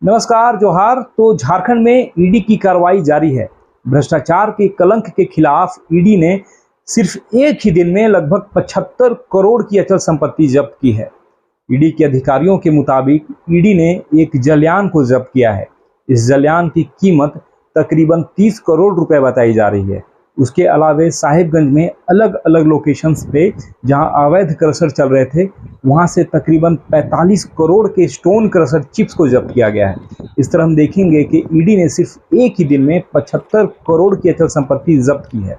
नमस्कार जोहार। तो झारखंड में ईडी की कार्रवाई जारी है। भ्रष्टाचार के कलंक के खिलाफ ईडी ने सिर्फ एक ही दिन में लगभग 75 करोड़ की अचल संपत्ति जब्त की है। ईडी के अधिकारियों के मुताबिक ईडी ने एक जलयान को जब्त किया है। इस जलयान की कीमत तकरीबन 30 करोड़ रुपए बताई जा रही है। उसके अलावे साहिबगंज में अलग अलग लोकेशंस पे जहां अवैध क्रशर चल रहे थे, वहां से तकरीबन 45 करोड़ के स्टोन क्रशर चिप्स को जब्त किया गया है। इस तरह हम देखेंगे कि ईडी ने सिर्फ एक ही दिन में 75 करोड़ की अचल संपत्ति जब्त की है।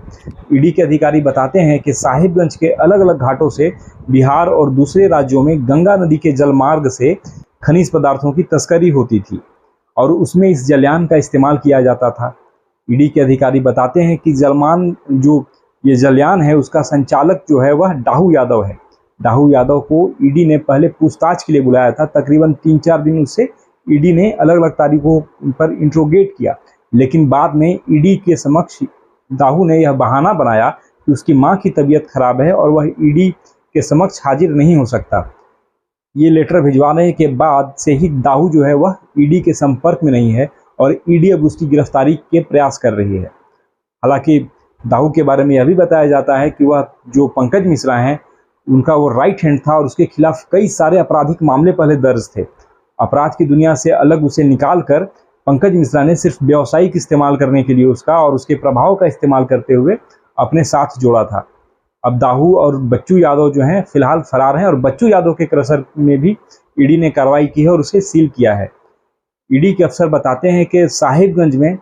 ईडी के अधिकारी बताते हैं कि साहिबगंज के अलग अलग घाटों से बिहार और दूसरे राज्यों में गंगा नदी के जलमार्ग से खनिज पदार्थों की तस्करी होती थी और उसमें इस जलयान का इस्तेमाल किया जाता था। ईडी के अधिकारी बताते हैं कि ये जलयान है, उसका संचालक जो है वह डाहू यादव है। डाहू यादव को ईडी ने पहले पूछताछ के लिए बुलाया था। तकरीबन 3-4 दिन उससे ईडी ने अलग अलग तारीखों पर इंट्रोगेट किया, लेकिन बाद में ईडी के समक्ष डाहू ने यह बहाना बनाया कि उसकी मां की तबीयत खराब है और वह ईडी के समक्ष हाजिर नहीं हो सकता। ये लेटर भिजवाने के बाद से ही दाऊ जो है वह ईडी के संपर्क में नहीं है और ईडी अब उसकी गिरफ्तारी के प्रयास कर रही है। हालांकि दाऊ के बारे में यह भी बताया जाता है कि वह जो पंकज मिश्रा हैं, उनका वो राइट हैंड था और उसके खिलाफ कई सारे आपराधिक मामले पहले दर्ज थे। अपराध की दुनिया से अलग उसे निकाल कर पंकज मिश्रा ने सिर्फ व्यावसायिक इस्तेमाल करने के लिए उसका और उसके प्रभाव का इस्तेमाल करते हुए अपने साथ जोड़ा था। अब दाऊ और बच्चू यादव जो हैं फिलहाल फरार हैं और बच्चू यादव के क्रशर में भी ईडी ने कार्रवाई की है और उसे सील किया है। ईडी के अफसर बताते हैं कि साहिबगंज में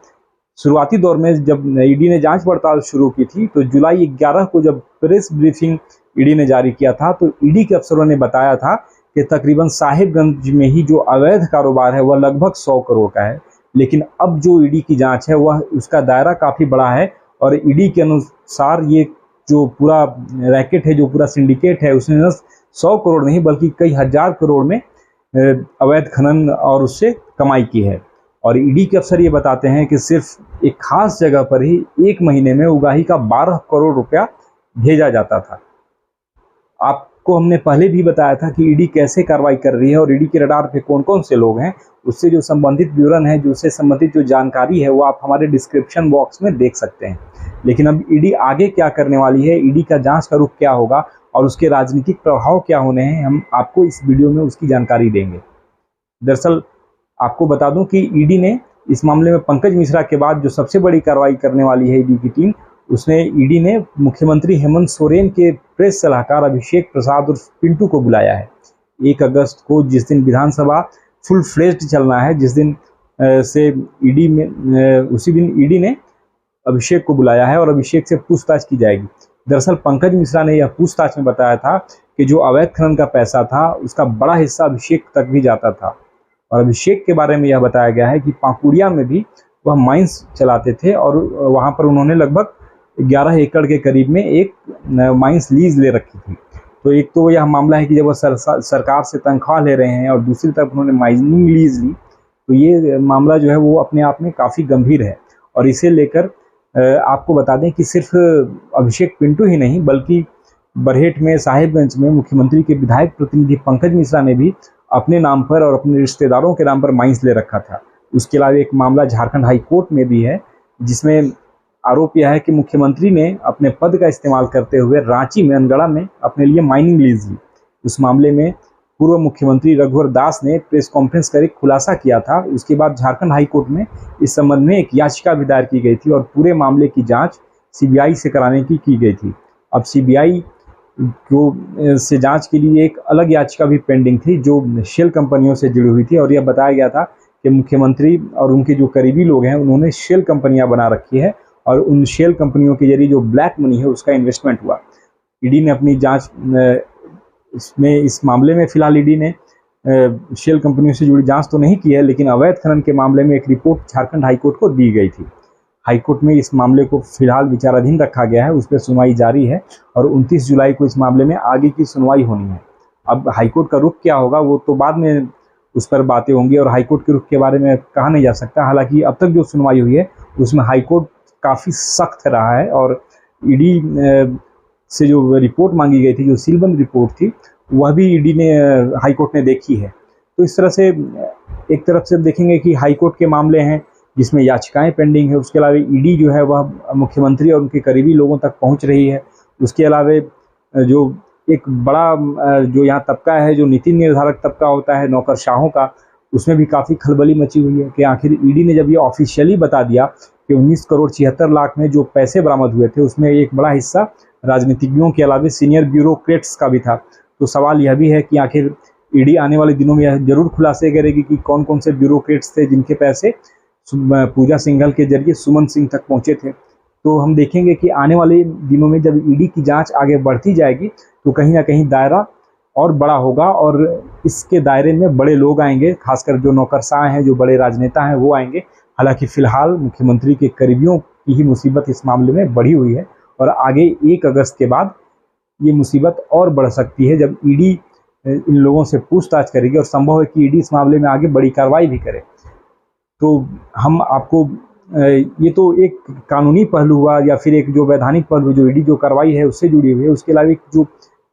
शुरुआती दौर में जब ईडी ने जांच पड़ताल शुरू की थी, तो जुलाई 11 को जब प्रेस ब्रीफिंग ईडी ने जारी किया था, तो ईडी के अफसरों ने बताया था कि तकरीबन साहिबगंज में ही जो अवैध कारोबार है वह लगभग 100 करोड़ का है। लेकिन अब जो ईडी की जांच है वह उसका दायरा काफ़ी बड़ा है और ईडी के अनुसार ये जो पूरा रैकेट है, जो पूरा सिंडिकेट है, उसने न 100 करोड़ नहीं बल्कि कई हजार करोड़ में अवैध खनन और उससे कमाई की है। और ईडी के अफसर ये बताते हैं कि सिर्फ एक खास जगह पर ही एक महीने में उगाही का 12 करोड़ रुपया भेजा जाता था। आपको हमने पहले भी बताया था कि ईडी कैसे कार्रवाई कर रही है और ईडी के रडार पे कौन कौन से लोग हैं। उससे जो संबंधित विवरण है, जो उससे संबंधित जो जानकारी है, वो आप हमारे डिस्क्रिप्शन बॉक्स में देख सकते हैं। लेकिन अब ईडी आगे क्या करने वाली है, ईडी का जांच का रुख क्या होगा और उसके राजनीतिक प्रभाव क्या होने हैं, हम आपको इस वीडियो में उसकी जानकारी देंगे। दरअसल आपको बता दूं कि ईडी ने इस मामले में पंकज मिश्रा के बाद जो सबसे बड़ी कार्रवाई करने वाली है ईडी की टीम, उसने ईडी ने मुख्यमंत्री हेमंत सोरेन के प्रेस सलाहकार अभिषेक प्रसाद उर्फ पिंटू को बुलाया है। 1 अगस्त को, जिस दिन विधानसभा फुल फ्लेज्ड चलना है, जिस दिन से ईडी में उसी दिन ईडी ने अभिषेक को बुलाया है और अभिषेक से पूछताछ की जाएगी। दरअसल पंकज मिश्रा ने यह पूछताछ में बताया था कि जो अवैध खनन का पैसा था उसका बड़ा हिस्सा अभिषेक तक भी जाता था। और अभिषेक के बारे में यह बताया गया है कि पाकुड़िया में भी वह माइंस चलाते थे और वहां पर उन्होंने लगभग 11 एकड़ के करीब में एक माइंस लीज ले रखी थी। तो एक तो यह मामला है कि जब वह सरकार से तनख्वाह ले रहे हैं और दूसरी तरफ उन्होंने माइनिंग लीज ली, तो ये मामला जो है वो अपने आप में काफ़ी गंभीर है। और इसे लेकर आपको बता दें कि सिर्फ अभिषेक पिंटू ही नहीं बल्कि बरहेट में, साहिबगंज में मुख्यमंत्री के विधायक प्रतिनिधि पंकज मिश्रा ने भी अपने नाम पर और अपने रिश्तेदारों के नाम पर माइंस ले रखा था। उसके अलावा एक मामला झारखंड हाई कोर्ट में भी है, जिसमें आरोप यह है कि मुख्यमंत्री ने अपने पद का इस्तेमाल करते हुए रांची में, अनगढ़ा में अपने लिए माइनिंग लीज ली। उस मामले में पूर्व मुख्यमंत्री रघुवर दास ने प्रेस कॉन्फ्रेंस कर एक खुलासा किया था। उसके बाद झारखंड हाई कोर्ट में इस संबंध में एक याचिका भी दायर की गई थी और पूरे मामले की जांच सीबीआई से कराने की गई थी। अब सीबीआई को से जांच के लिए एक अलग याचिका भी पेंडिंग थी जो शेल कंपनियों से जुड़ी हुई थी और यह बताया गया था कि मुख्यमंत्री और उनके जो करीबी लोग हैं उन्होंने शेल कंपनियां बना रखी है और उन शेल कंपनियों के जरिए जो ब्लैक मनी है उसका इन्वेस्टमेंट हुआ। ईडी ने अपनी जांच इस मामले में फिलहाल ईडी ने शेल कंपनियों से जुड़ी जांच तो नहीं की है, लेकिन अवैध खनन के मामले में एक रिपोर्ट झारखंड हाईकोर्ट को दी गई थी। हाईकोर्ट में इस मामले को फिलहाल विचाराधीन रखा गया है, उस पर सुनवाई जारी है और 29 जुलाई को इस मामले में आगे की सुनवाई होनी है। अब हाईकोर्ट का रुख क्या होगा वो तो बाद में उस पर बातें होंगी और हाईकोर्ट के रुख के बारे में कहा नहीं जा सकता। हालांकि अब तक जो सुनवाई हुई है उसमें हाईकोर्ट काफ़ी सख्त रहा है और ईडी से जो रिपोर्ट मांगी गई थी, जो सीलबंद रिपोर्ट थी, वह भी ईडी ने हाईकोर्ट ने देखी है। तो इस तरह से एक तरफ से देखेंगे कि हाई कोर्ट के मामले हैं जिसमें याचिकाएं पेंडिंग है, उसके अलावा ईडी जो है वह मुख्यमंत्री और उनके करीबी लोगों तक पहुंच रही है। उसके अलावा जो एक बड़ा जो यहाँ तबका है, जो नीति निर्धारक तबका होता है नौकरशाहों का, उसमें भी काफ़ी खलबली मची हुई है कि आखिर ईडी ने जब ये ऑफिशियली बता दिया कि 19 करोड़ 76 लाख में जो पैसे बरामद हुए थे उसमें एक बड़ा हिस्सा राजनीतिज्ञों के अलावा सीनियर ब्यूरोक्रेट्स का भी था। तो सवाल यह भी है कि आखिर ईडी आने वाले दिनों में यह जरूर खुलासे करेगी कि कौन कौन से ब्यूरोक्रेट्स थे जिनके पैसे पूजा सिंघल के जरिए सुमन सिंह तक पहुंचे थे। तो हम देखेंगे कि आने वाले दिनों में जब ईडी की जांच आगे बढ़ती जाएगी तो कहीं ना कहीं दायरा और बड़ा होगा और इसके दायरे में बड़े लोग आएंगे, खासकर जो नौकरशाह हैं, जो बड़े राजनेता हैं वो आएंगे। हालांकि फिलहाल मुख्यमंत्री के करीबियों की ही मुसीबत इस मामले में बढ़ी हुई है और आगे 1 अगस्त के बाद ये मुसीबत और बढ़ सकती है जब ईडी इन लोगों से पूछताछ करेगी और संभव है कि ईडी इस मामले में आगे बड़ी कार्रवाई भी करे। तो हम आपको ये तो एक कानूनी पहलू हुआ या फिर एक जो वैधानिक पहलू जो ईडी जो कार्रवाई है उससे जुड़ी हुई है। उसके अलावा जो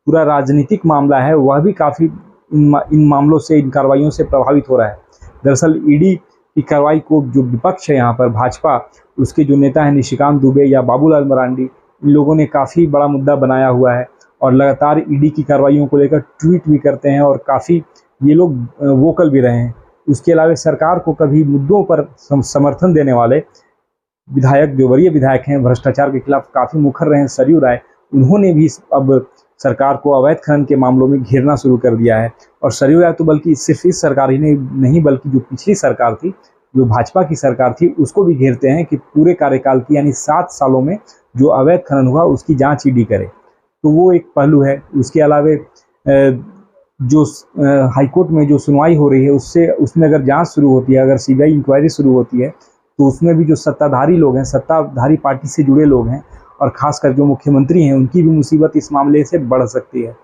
पूरा राजनीतिक मामला है वह भी काफ़ी इन मामलों से, इन कार्रवाइयों से प्रभावित हो रहा है। दरअसल ईडी की कार्रवाई को जो विपक्ष है यहाँ पर भाजपा, उसके जो नेता हैं निशिकांत दुबे या बाबूलाल मरांडी, इन लोगों ने काफ़ी बड़ा मुद्दा बनाया हुआ है और लगातार ईडी की कार्रवाइयों को लेकर ट्वीट भी करते हैं और काफ़ी ये लोग वोकल भी रहे हैं। उसके अलावा सरकार को कभी मुद्दों पर समर्थन देने वाले विधायक, जो वरीय विधायक हैं, भ्रष्टाचार के खिलाफ काफ़ी मुखर रहे हैं, सरयू राय, उन्होंने भी अब सरकार को अवैध खनन के मामलों में घेरना शुरू कर दिया है। और सरयू राय तो बल्कि सिर्फ इस सरकार ही नहीं बल्कि जो पिछली सरकार थी, जो भाजपा की सरकार थी, उसको भी घेरते हैं कि पूरे कार्यकाल की यानी 7 सालों में जो अवैध खनन हुआ उसकी जाँच ईडी करे। तो वो एक पहलू है। उसके अलावा जो हाईकोर्ट में जो सुनवाई हो रही है उसमें अगर जांच शुरू होती है, अगर सीबीआई इंक्वायरी शुरू होती है तो उसमें भी जो सत्ताधारी लोग हैं, सत्ताधारी पार्टी से जुड़े लोग हैं और खासकर जो मुख्यमंत्री हैं, उनकी भी मुसीबत इस मामले से बढ़ सकती है।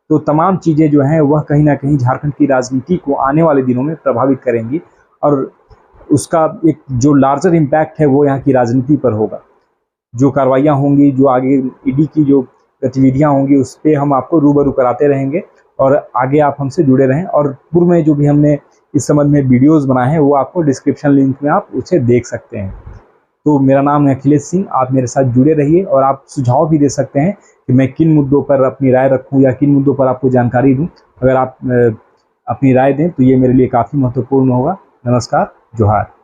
तो तमाम चीज़ें जो हैं वह कहीं ना कहीं झारखंड की राजनीति को आने वाले दिनों में प्रभावित करेंगी और उसका एक जो लार्जर इम्पैक्ट है वो यहाँ की राजनीति पर होगा। जो कार्रवाइयाँ होंगी, जो आगे ईडी की जो गतिविधियाँ होंगी, उस पर हम आपको रूबरू कराते रहेंगे और आगे आप हमसे जुड़े रहें। और पूर्व में जो भी हमने इस संबंध में वीडियोस बनाए हैं वो आपको डिस्क्रिप्शन लिंक में आप उसे देख सकते हैं। तो मेरा नाम है अखिलेश सिंह, आप मेरे साथ जुड़े रहिए और आप सुझाव भी दे सकते हैं कि मैं किन मुद्दों पर अपनी राय रखूं या किन मुद्दों पर आपको जानकारी दूं। अगर आप अपनी राय दें तो ये मेरे लिए काफ़ी महत्वपूर्ण होगा। नमस्कार, जोहार।